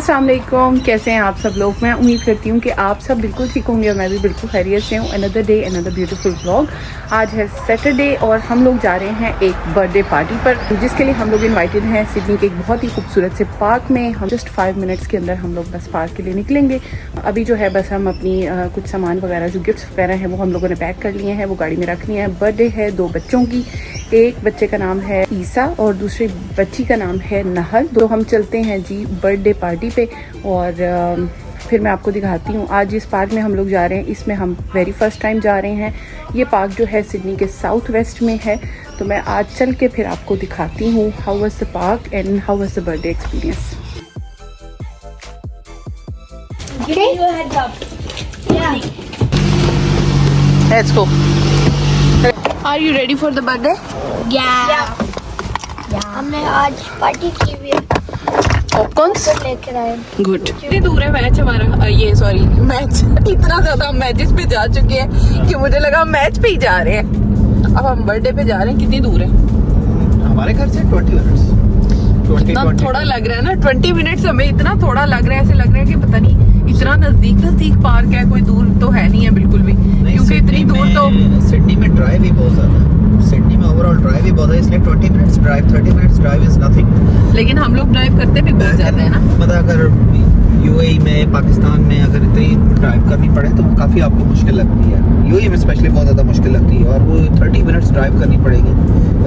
अस्सलाम वालेकुम, कैसे हैं आप सब लोग। मैं उम्मीद करती हूँ कि आप सब बिल्कुल ठीक होंगे और मैं भी बिल्कुल खैरियत से हूँ। Another day another beautiful vlog. आज है सैटरडे और हम लोग जा रहे हैं एक बर्थडे पार्टी पर, जिसके लिए हम लोग इनवाइटेड हैं सिडनी के एक बहुत ही खूबसूरत से पार्क में। हम जस्ट 5 मिनट्स के अंदर हम लोग बस पार्क के लिए निकलेंगे। अभी जो है बस हम अपनी कुछ सामान वगैरह जो गिफ्ट्स वगैरह हैं वो हम लोगों ने पैक कर लिए हैं, वो गाड़ी में रख लिए हैं। बर्थडे है 2 बच्चों की, एक बच्चे का नाम है ईसा और दूसरी बच्ची का नाम है नहल। तो हम चलते हैं जी बर्थडे पार्टी पे और फिर मैं आपको दिखाती हूँ। आज जिस पार्क में हम लोग जा रहे हैं इसमें हम वेरी फर्स्ट टाइम जा रहे हैं। ये पार्क जो है सिडनी के साउथ वेस्ट में है। तो मैं आज चल के फिर आपको दिखाती हूँ how was the park and how was the birthday experience. Let's go. Are you ready for the birthday? हमने आज पार्टी की हुई है, Popcorns? लेकर आए। Good. कितनी दूर है मैच हमारा? ये सॉरी मैच इतना ज्यादा हम मैचेस पे जा चुके हैं कि मुझे लगा हम मैच पे ही जा रहे हैं। अब हम बर्थडे पे जा रहे हैं। कितनी दूर है हमारे घर से? 20 मिनट्स। इतना थोड़ा लग रहा है ना 20 मिनट्स, हमें इतना थोड़ा लग रहा है, ऐसे लग रहा है कि पता नहीं इतना नजदीक पार्क है, कोई दूर तो है नहीं है बिल्कुल भी, क्योंकि इतनी दूर तो सिडनी में ड्राइव ही बहुत ज्यादा है। सिडनी में ओवरऑल ड्राइव ही बहुत है, इसलिए 20 minutes drive 30 minutes drive is nothing. लेकिन हम लोग ड्राइव करते भी बहुत ज्यादा है ना। मतलब अगर यूएई में, पाकिस्तान में अगर इतनी ड्राइव करनी पड़े तो वो काफी आपको मुश्किल लगती है। यूएई में स्पेशली बहुत ज्यादा मुश्किल लगती है और वो 30 मिनट्स ड्राइव करनी पड़ेगी,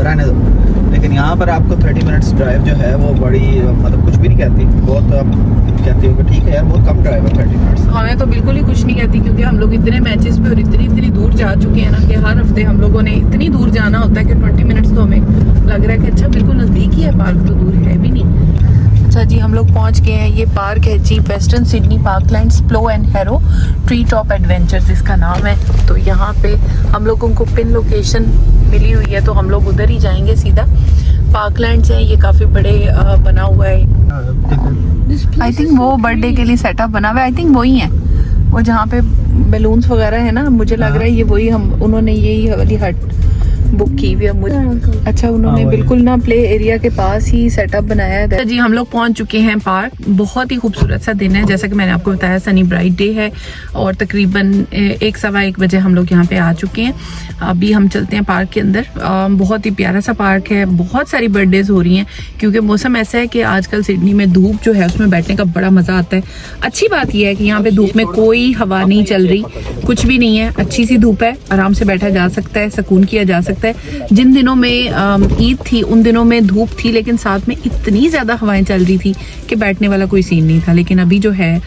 रहने दो। लेकिन यहाँ पर आपको 30 मिनट्स ड्राइव जो है वो बड़ी मतलब कुछ भी नहीं कहती, बहुत आप कहती हो कि ठीक है यार बहुत कम ड्राइव है 30 मिनट्स। हमें तो बिल्कुल ही कुछ नहीं कहती, क्योंकि हम लोग इतने मैचेस पे और इतनी दूर जा चुके हैं ना कि हर हफ्ते हम लोगों ने इतनी दूर जाना होता है कि 20 मिनट्स तो हमें लग रहा है कि अच्छा बिल्कुल नज़दीक ही है, पार्क तो दूर है भी नहीं। अच्छा जी, हम लोग पहुंच गए हैं। ये पार्क है जी Western Sydney Parklands plough and harrow tree top adventures इसका नाम है। तो यहाँ पे हम लोगों को पिन लोकेशन मिली हुई है, तो हम लोग उधर ही जाएंगे सीधा। पार्कलैंड्स है ये, काफ़ी बड़े बना हुआ है। आई थिंक वो बर्थडे के लिए सेटअप बना हुआ है, आई थिंक वही है वो जहाँ पे बैलून्स वगैरह है ना, मुझे लग रहा है ये वही। हम उन्होंने यही वाली हट बुक की हुई है मुझे। अच्छा, उन्होंने बिल्कुल ना प्ले एरिया के पास ही सेटअप बनाया है जी। हम लोग पहुंच चुके हैं पार्क। बहुत ही खूबसूरत सा दिन है, जैसा कि मैंने आपको बताया सनी ब्राइट डे है और तकरीबन 1-1:15 बजे हम लोग यहाँ पे आ चुके हैं। अभी हम चलते हैं पार्क के अंदर। बहुत ही प्यारा सा पार्क है, बहुत सारी बर्थडेज हो रही हैं क्योंकि मौसम ऐसा है कि आजकल सिडनी में धूप जो है उसमें बैठने का बड़ा मजा आता है। अच्छी बात यह है कि यहाँ पे धूप में कोई हवा नहीं चल रही, कुछ भी नहीं है, अच्छी सी धूप है, आराम से बैठा जा सकता है, सुकून किया जा सकता है। जिन दिनों में ईद थी उन दिनों में धूप थी, लेकिन साथ में इतनी ज्यादा हवाएं चल रही थी कि बैठने वाला कोई सीन नहीं था। लेकिन अभी जो है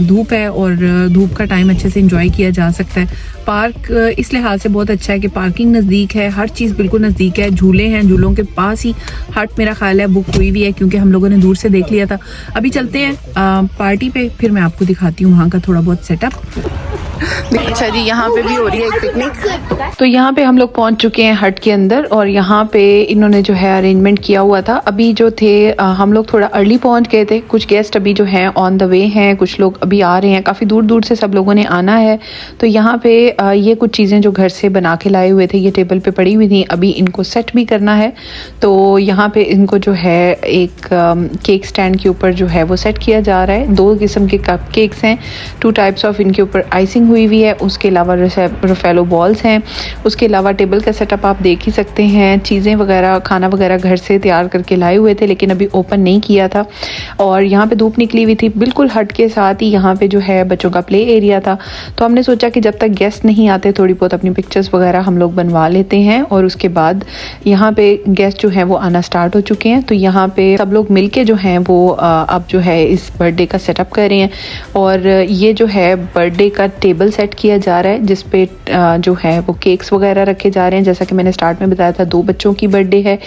धूप है और धूप का टाइम अच्छे से एंजॉय किया जा सकता है। पार्क इस लिहाज से बहुत अच्छा है कि पार्किंग नज़दीक है, हर चीज़ बिल्कुल नज़दीक है। झूले हैं, झूलों के पास ही हट मेरा ख्याल है बुक हुई भी है, क्योंकि हम लोगों ने दूर से देख लिया था। अभी चलते हैं पार्टी पे, फिर मैं आपको दिखाती हूँ वहाँ का थोड़ा बहुत सेटअप। अच्छा जी, यहाँ पे भी हो रही है एक पिकनिक। तो यहाँ पे हम लोग पहुँच चुके हैं हट के अंदर और यहाँ पे इन्होंने जो है अरेंजमेंट किया हुआ था। अभी जो थे हम लोग थोड़ा अर्ली पहुँच गए थे। कुछ गेस्ट अभी जो हैं ऑन द वे हैं, कुछ लोग अभी आ रहे हैं, काफ़ी दूर दूर से सब लोगों ने आना है। तो यहाँ पे ये कुछ चीज़ें जो घर से बना के लाए हुए थे ये टेबल पे पड़ी हुई थी, अभी इनको सेट भी करना है। तो यहाँ पे इनको जो है एक केक स्टैंड के ऊपर जो है वो सेट किया जा रहा है। 2 किस्म के कप केक्स हैं, 2 टाइप्स ऑफ, इनके ऊपर आइसिंग हुई हुई है। उसके अलावा रफेलो बॉल्स हैं। उसके अलावा टेबल का सेटअप आप देख ही सकते हैं। चीज़ें वगैरह, खाना वगैरह घर से तैयार करके लाए हुए थे, लेकिन अभी ओपन नहीं किया था। और यहाँ पे धूप निकली हुई थी। बिल्कुल हट के साथ ही यहाँ पे जो है बच्चों का प्ले एरिया था। तो हमने सोचा कि जब तक गेस्ट नहीं आते थोड़ी बहुत अपनी पिक्चर्स वगैरह हम लोग बनवा लेते हैं। और उसके बाद यहाँ पे गेस्ट जो हैं वो आना स्टार्ट हो चुके हैं। तो यहाँ पे सब लोग मिलके जो हैं वो अब जो है इस बर्थडे का सेटअप कर रहे हैं। और ये जो है बर्थडे का टेबल सेट किया जा रहा है, जिसपे जो है वो केक्स वगैरह रखे जा रहे हैं। जैसा कि मैंने स्टार्ट में बताया था 2 बच्चों की बर्थडे है,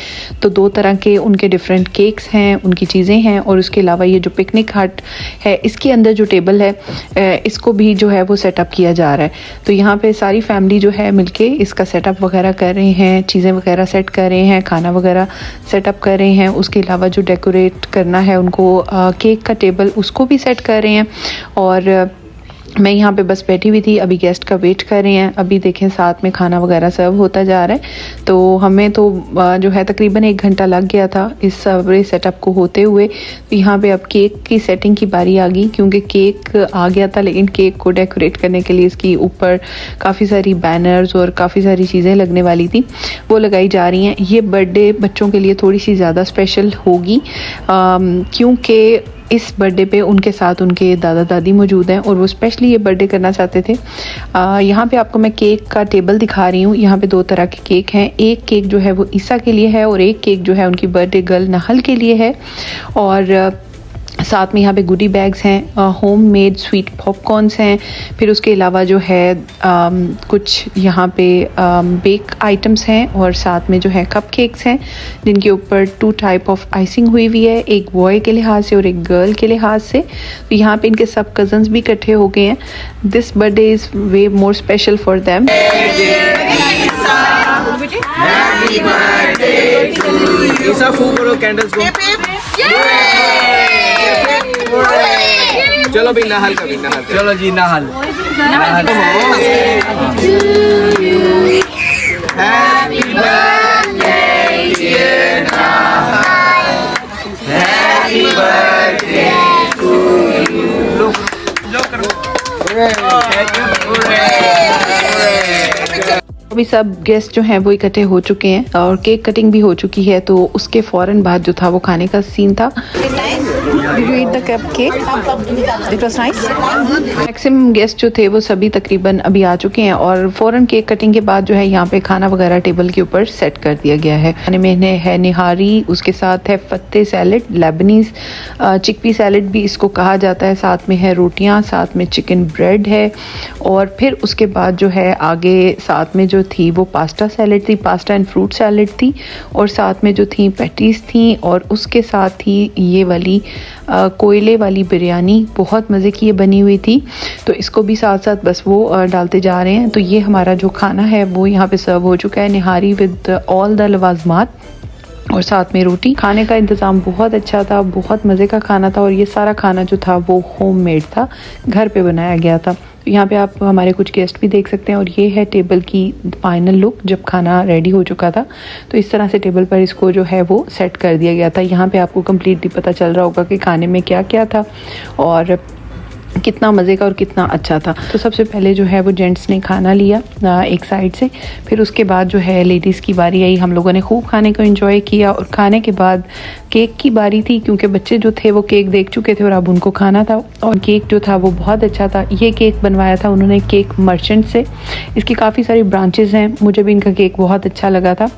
तो 2 तरह के उनके डिफरेंट केक्स हैं, उनकी चीज़ें हैं। और उसके अलावा ये जो पिकनिक हट है इसके अंदर जो टेबल है इसको भी जो है वो सेटअप किया जा रहा है। तो यहाँ पे सारी फैमिली जो है मिलके इसका सेटअप वगैरह कर रहे हैं, चीज़ें वगैरह सेट कर रहे हैं, खाना वगैरह सेटअप कर रहे हैं। उसके अलावा जो डेकोरेट करना है उनको केक का टेबल उसको भी सेट कर रहे हैं। और मैं यहाँ पे बस बैठी हुई थी, अभी गेस्ट का वेट कर रहे हैं। अभी देखें साथ में खाना वगैरह सर्व होता जा रहा है। तो हमें तो जो है तकरीबन 1 घंटा लग गया था इस सारे सेटअप को होते हुए। तो यहाँ पे अब केक की सेटिंग की बारी आ गई, क्योंकि केक आ गया था लेकिन केक को डेकोरेट करने के लिए इसकी ऊपर काफ़ी सारी बैनर्स और काफ़ी सारी चीज़ें लगने वाली थी, वो लगाई जा रही हैं। ये बर्थडे बच्चों के लिए थोड़ी सी ज़्यादा स्पेशल होगी, क्योंकि इस बर्थडे पे उनके साथ उनके दादा दादी मौजूद हैं और वो स्पेशली ये बर्थडे करना चाहते थे। यहाँ पे आपको मैं केक का टेबल दिखा रही हूँ। यहाँ पे 2 तरह के केक हैं। एक केक जो है वो ईसा के लिए है और एक केक जो है उनकी बर्थडे गर्ल नहल के लिए है। और साथ में यहाँ पे गुडी बैग्स हैं, होम मेड स्वीट पॉपकॉर्न्स हैं। फिर उसके अलावा जो है कुछ यहाँ पे बेक आइटम्स हैं और साथ में जो है कप केक्स हैं जिनके ऊपर 2 टाइप ऑफ आइसिंग हुई हुई है, एक बॉय के लिहाज से और एक गर्ल के लिहाज से। तो यहाँ पे इनके सब कजन्स भी इकट्ठे हो गए हैं। This birthday is way more special for them. चलो भी नहल का भी नहल, चलो जी Nahal. Happy birthday dear Nahal, happy birthday to you. लो करो। अभी सब गेस्ट जो हैं वो इकट्ठे हो चुके हैं और केक कटिंग भी हो चुकी है। तो उसके फ़ौरन बाद जो था वो खाने का सीन था। मैक्सिमम गेस्ट जो थे वो सभी तकरीबन अभी आ चुके हैं और फ़ौरन केक कटिंग के बाद जो है यहाँ पे खाना वगैरह टेबल के ऊपर सेट कर दिया गया है। खाने में है निहारी, उसके साथ है फत्ते सैलड, लेबनीज चिकपी सैलड भी इसको कहा जाता है, साथ में है रोटियाँ, साथ में चिकन ब्रेड है। और फिर उसके बाद जो है आगे साथ में जो थी वो पास्ता सैलड थी, पास्ता एंड फ्रूट सैलड थी। और साथ में जो थी पैटीज थी और उसके साथ ही ये वाली कोयले वाली बिरयानी बहुत मज़े की ये बनी हुई थी। तो इसको भी साथ साथ बस वो डालते जा रहे हैं। तो ये हमारा जो खाना है वो यहाँ पे सर्व हो चुका है, निहारी विद ऑल द लवाजमात और साथ में रोटी। खाने का इंतज़ाम बहुत अच्छा था, बहुत मज़े का खाना था और ये सारा खाना जो था वो होममेड था, घर पे बनाया गया था। तो यहाँ पे आप हमारे कुछ गेस्ट भी देख सकते हैं और ये है टेबल की फाइनल लुक जब खाना रेडी हो चुका था। तो इस तरह से टेबल पर इसको जो है वो सेट कर दिया गया था। यहाँ पे आपको कम्प्लीटली पता चल रहा होगा कि खाने में क्या क्या था और कितना मज़े का और कितना अच्छा था। तो सबसे पहले जो है वो जेंट्स ने खाना लिया एक साइड से, फिर उसके बाद जो है लेडीज़ की बारी आई। हम लोगों ने खूब खाने को एंजॉय किया और खाने के बाद केक की बारी थी, क्योंकि बच्चे जो थे वो केक देख चुके थे और अब उनको खाना था। और केक जो था वो बहुत अच्छा था। ये केक बनवाया था उन्होंने केक मर्चेंट से। इसकी काफ़ी सारी ब्रांचेज़ हैं, मुझे भी इनका केक बहुत अच्छा लगा था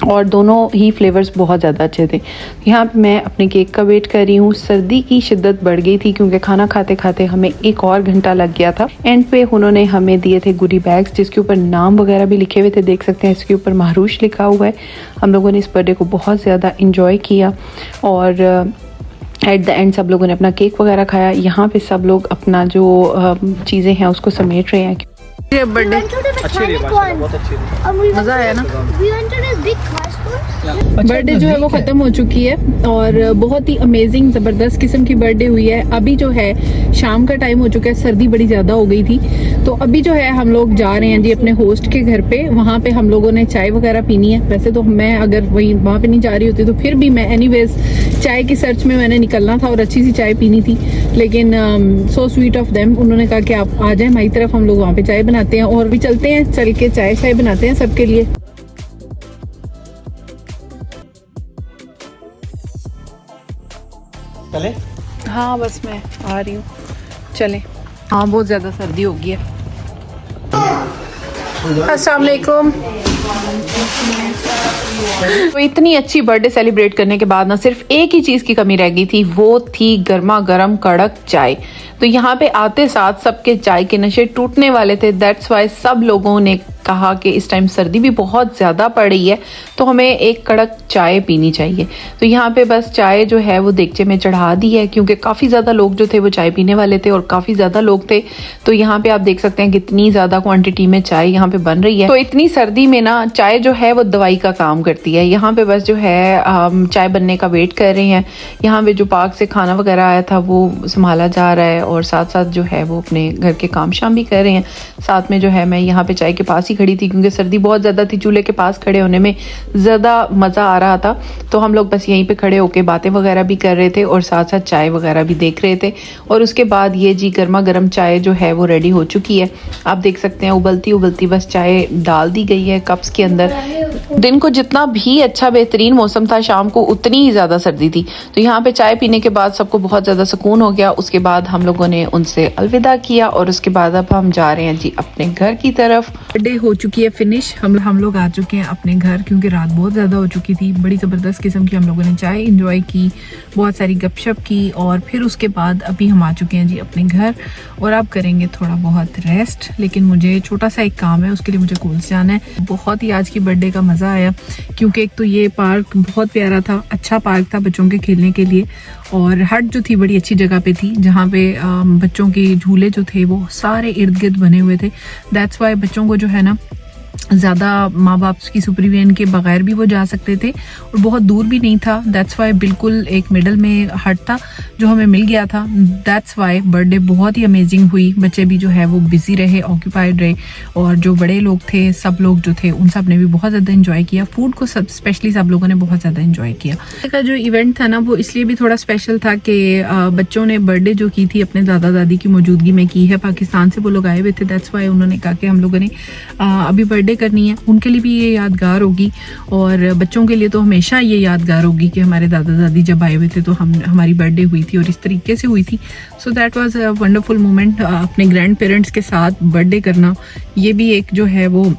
और दोनों ही फ्लेवर्स बहुत ज़्यादा अच्छे थे। यहाँ पे मैं अपने केक का वेट कर रही हूँ। सर्दी की शिद्दत बढ़ गई थी क्योंकि खाना खाते खाते हमें 1 और घंटा लग गया था। एंड पे उन्होंने हमें दिए थे गुडी बैग्स जिसके ऊपर नाम वगैरह भी लिखे हुए थे, देख सकते हैं इसके ऊपर महरूश लिखा हुआ है। हम लोगों ने इस बर्थडे को बहुत ज़्यादा इंजॉय किया और एट द एंड सब लोगों ने अपना केक वगैरह खाया। यहाँ पे सब लोग अपना जो चीज़ें हैं उसको समेट रहे हैं। बर्थडे मज़ा आया ना। बर्थडे जो है वो ख़त्म हो चुकी है और बहुत ही अमेजिंग ज़बरदस्त किस्म की बर्थडे हुई है। अभी जो है शाम का टाइम हो चुका है, सर्दी बड़ी ज़्यादा हो गई थी। तो अभी जो है हम लोग जा रहे हैं जी अपने होस्ट के घर पे। वहाँ पे हम लोगों ने चाय वगैरह पीनी है। वैसे तो मैं अगर वहाँ पे नहीं जा रही होती तो फिर भी मैं एनीवेज चाय की सर्च में मैंने निकलना था और अच्छी सी चाय पीनी थी। लेकिन सो स्वीट ऑफ देम, उन्होंने कहा कि आप आ जाएं हमारी तरफ, हम लोग वहाँ पे चाय बनाते हैं और भी चलते हैं, चल के चाय शाय बनाते हैं सबके लिए। चले? हाँ बस मैं आ रही हूँ, चलें। हाँ बहुत ज़्यादा सर्दी हो गई है। अस्सलाम वालेकुम। तो इतनी अच्छी बर्थडे सेलिब्रेट करने के बाद ना सिर्फ एक ही चीज़ की कमी रह गई थी, वो थी गर्मा गर्म कड़क चाय। तो यहाँ पे आते साथ सबके चाय के नशे टूटने वाले थे। दैट्स वाई सब लोगों ने कहा कि इस टाइम सर्दी भी बहुत ज़्यादा पड़ रही है तो हमें एक कड़क चाय पीनी चाहिए। तो यहाँ पे बस चाय जो है वो देगचे में चढ़ा दी है, क्योंकि काफ़ी ज़्यादा लोग जो थे वो चाय पीने वाले थे और काफ़ी ज़्यादा लोग थे। तो यहाँ पे आप देख सकते हैं कितनी ज़्यादा क्वांटिटी में चाय यहाँ पे बन रही है। तो इतनी सर्दी में ना चाय जो है वो दवाई का काम करती है। यहाँ पे बस जो है चाय बनने का वेट कर रहे हैं। यहाँ पे जो पार्क से खाना वगैरह आया था वो संभाला जा रहा है और साथ साथ जो है वो अपने घर के काम शाम भी कर रहे हैं। साथ में जो है मैं यहाँ पे चाय के पास ही खड़ी थी, क्योंकि सर्दी बहुत ज़्यादा थी, चूल्हे के पास खड़े होने में ज़्यादा मज़ा आ रहा था। तो हम लोग बस यहीं पे खड़े होके बातें वगैरह भी कर रहे थे और साथ साथ चाय वगैरह भी देख रहे थे। और उसके बाद ये जी गर्मा गर्म चाय जो है वो रेडी हो चुकी है। आप देख सकते हैं उबलती उबलती बस चाय डाल दी गई है कप्स के अंदर। दिन को जितना भी अच्छा बेहतरीन मौसम था, शाम को उतनी ही ज़्यादा सर्दी थी। तो यहाँ पे चाय पीने के बाद सबको बहुत ज़्यादा सुकून हो गया। उसके बाद हम लोगों ने उनसे अलविदा किया और उसके बाद अब हम जा रहे हैं जी अपने घर की तरफ। डे हो चुकी है फिनिश, हम लोग आ चुके हैं अपने घर, क्योंकि रात बहुत ज़्यादा हो चुकी थी। बड़ी ज़बरदस्त किस्म की हम लोगों ने चाय इंजॉय की, बहुत सारी गपशप की और फिर उसके बाद अभी हम आ चुके हैं जी अपने घर और अब करेंगे थोड़ा बहुत रेस्ट। लेकिन मुझे छोटा सा एक काम है, उसके लिए मुझे कोल्स जाना है। बहुत ही आज की बर्थडे का मज़ा आया, क्योंकि एक तो ये पार्क बहुत प्यारा था, अच्छा पार्क था बच्चों के खेलने के लिए और हट जो थी बड़ी अच्छी जगह पे थी, जहाँ पे बच्चों के झूले जो थे वो सारे इर्द गिर्द बने हुए थे। दैट्स वाई बच्चों को जो है ना ज़्यादा माँ बाप की सुपरविजन के बगैर भी वो जा सकते थे और बहुत दूर भी नहीं था। दैट्स वाई बिल्कुल एक मिडल में हट था जो हमें मिल गया था। दैट्स वाई बर्थडे बहुत ही अमेजिंग हुई। बच्चे भी जो है वो बिजी रहे, ऑक्यूपाइड रहे और जो बड़े लोग थे सब लोग जो थे उन सब ने भी बहुत ज़्यादा इन्जॉय किया। फूड को सब स्पेशली सब लोगों ने बहुत ज़्यादा इन्जॉय किया। का जो इवेंट था ना वो इसलिए भी थोड़ा स्पेशल था कि बच्चों ने बर्थडे जो की थी अपने दादा दादी की मौजूदगी में की है। पाकिस्तान से वो लोग आए हुए थे। दैट्स वाई उन्होंने कहा कि हम लोगों ने अभी बर्थडे करनी है। उनके लिए भी ये यादगार होगी और बच्चों के लिए तो हमेशा ये यादगार होगी कि हमारे दादा दादी जब आए हुए थे तो हमारी बर्थडे हुई थी और इस तरीके से हुई थी। So that was a wonderful moment. अपने ग्रैंड पेरेंट्स के साथ बर्थडे करना ये भी एक जो है वो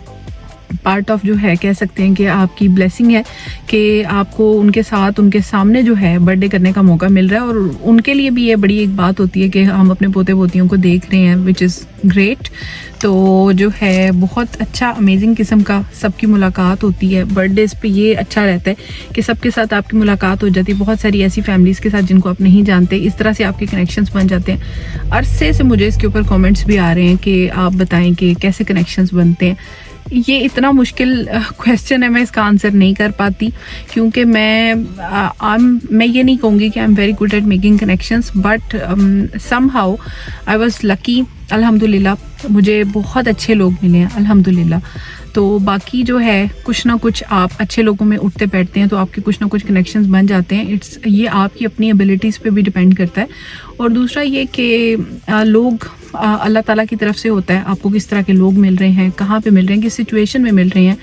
पार्ट ऑफ जो है कह सकते हैं कि आपकी ब्लेसिंग है कि आपको उनके साथ उनके सामने जो है बर्थडे करने का मौका मिल रहा है। और उनके लिए भी ये बड़ी एक बात होती है कि हम अपने पोते पोतियों को देख रहे हैं, विच इज़ ग्रेट। तो जो है बहुत अच्छा अमेजिंग किस्म का सबकी मुलाकात होती है बर्थडेज पे। ये अच्छा रहता है कि सबके साथ आपकी मुलाकात हो जाती है। बहुत सारी ऐसी फैमिलीज़ के साथ जिनको आप नहीं जानते, इस तरह से आपके कनेक्शंस बन जाते हैं। अरसे से मुझे इसके ऊपर कमेंट्स भी आ रहे हैं कि आप बताएं कि कैसे कनेक्शंस बनते हैं। ये इतना मुश्किल क्वेश्चन है, मैं इसका आंसर नहीं कर पाती, क्योंकि मैं ये नहीं कहूँगी कि I am very good at making connections, but somehow I was lucky. अल्हम्दुलिल्लाह मुझे बहुत अच्छे लोग मिले हैं अल्हम्दुलिल्लाह। तो बाकी जो है कुछ ना कुछ आप अच्छे लोगों में उठते बैठते हैं तो आपके कुछ ना कुछ कनेक्शंस बन जाते हैं। ये आपकी अपनी एबिलिटीज़ पे भी डिपेंड करता है। और दूसरा ये कि लोग अल्लाह ताला की तरफ से होता है, आपको किस तरह के लोग मिल रहे हैं, कहाँ पे मिल रहे हैं, किस सिचुएशन में मिल रहे हैं।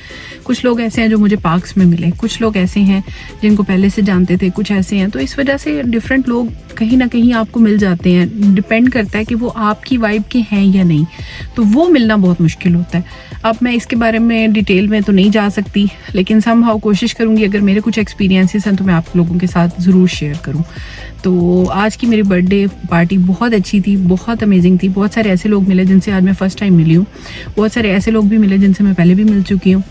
कुछ लोग ऐसे हैं जो मुझे पार्क्स में मिले, कुछ लोग ऐसे हैं जिनको पहले से जानते थे, कुछ ऐसे हैं। तो इस वजह से डिफरेंट लोग कहीं ना कहीं आपको मिल जाते हैं। डिपेंड करता है कि वो आपकी वाइब के हैं या नहीं, तो वो मिलना बहुत मुश्किल होता है। अब मैं इसके बारे में डिटेल में तो नहीं जा सकती, लेकिन समहाउ कोशिश करूँगी अगर मेरे कुछ एक्सपीरियंसेस हैं तो मैं आप लोगों के साथ ज़रूर शेयर करूँ। तो आज की मेरी बर्थडे पार्टी बहुत अच्छी थी, बहुत अमेजिंग थी। बहुत सारे ऐसे लोग मिले जिनसे आज मैं फ़र्स्ट टाइम मिली हूँ, बहुत सारे ऐसे लोग भी मिले जिनसे मैं पहले भी मिल चुकी हूँ।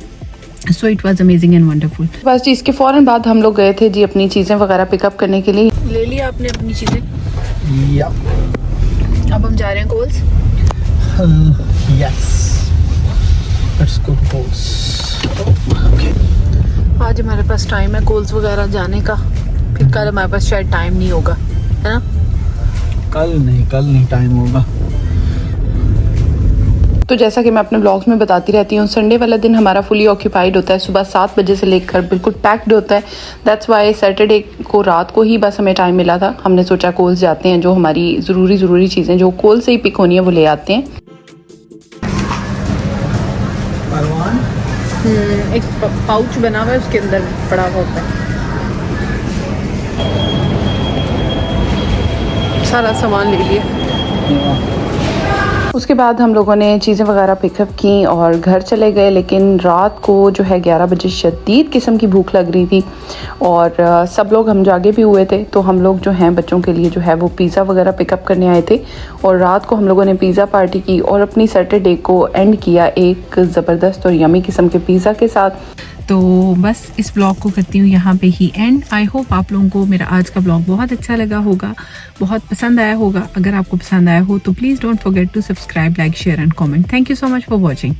So it was amazing and wonderful. बस जी इसके फ़ौरन बाद हम लोग गए थे जी अपनी चीज़ें वगैरह पिकअप करने के लिए। ले लिया आपने अपनी चीज़ें? या अब हम जा रहे हैं Coles. Yes, let's go to Coles. Okay, आज हमारे पास टाइम है कोल्स वगैरह जाने का, फिर कल हमारे पास शायद टाइम नहीं होगा, है ना? कल नहीं टाइम होगा। तो जैसा कि मैं अपने ब्लॉग्स में बताती रहती हूँ, संडे वाला दिन हमारा फुली ऑक्यूपाइड होता है। सुबह 7 बजे से लेकर बिल्कुल पैक्ड होता है। दैट्स वाई सैटरडे को रात को ही बस हमें टाइम मिला था। हमने सोचा कोल्स जाते हैं, जो हमारी ज़रूरी चीज़ें जो कोल से ही पिक होनी है वो ले आते हैं। एक पाउच बना हुआ है, उसके अंदर पड़ा हुआ होता है सारा सामान। ले लिया उसके बाद हम लोगों ने चीज़ें वगैरह पिकअप की और घर चले गए, लेकिन रात को जो है 11 बजे शदीद किस्म की भूख लग रही थी और सब लोग हम जागे भी हुए थे, तो हम लोग जो हैं बच्चों के लिए जो है वो पिज़्ज़ा वगैरह पिकअप करने आए थे और रात को हम लोगों ने पिज़्ज़ा पार्टी की और अपनी सैटरडे को एंड किया एक ज़बरदस्त और यमी किस्म के पिज़्ज़ा के साथ। तो बस इस ब्लॉग को करती हूँ यहाँ पे ही एंड। आई होप आप लोगों को मेरा आज का ब्लॉग बहुत अच्छा लगा होगा, बहुत पसंद आया होगा। अगर आपको पसंद आया हो तो please don't forget to subscribe, like, share and comment. Thank you so much for watching.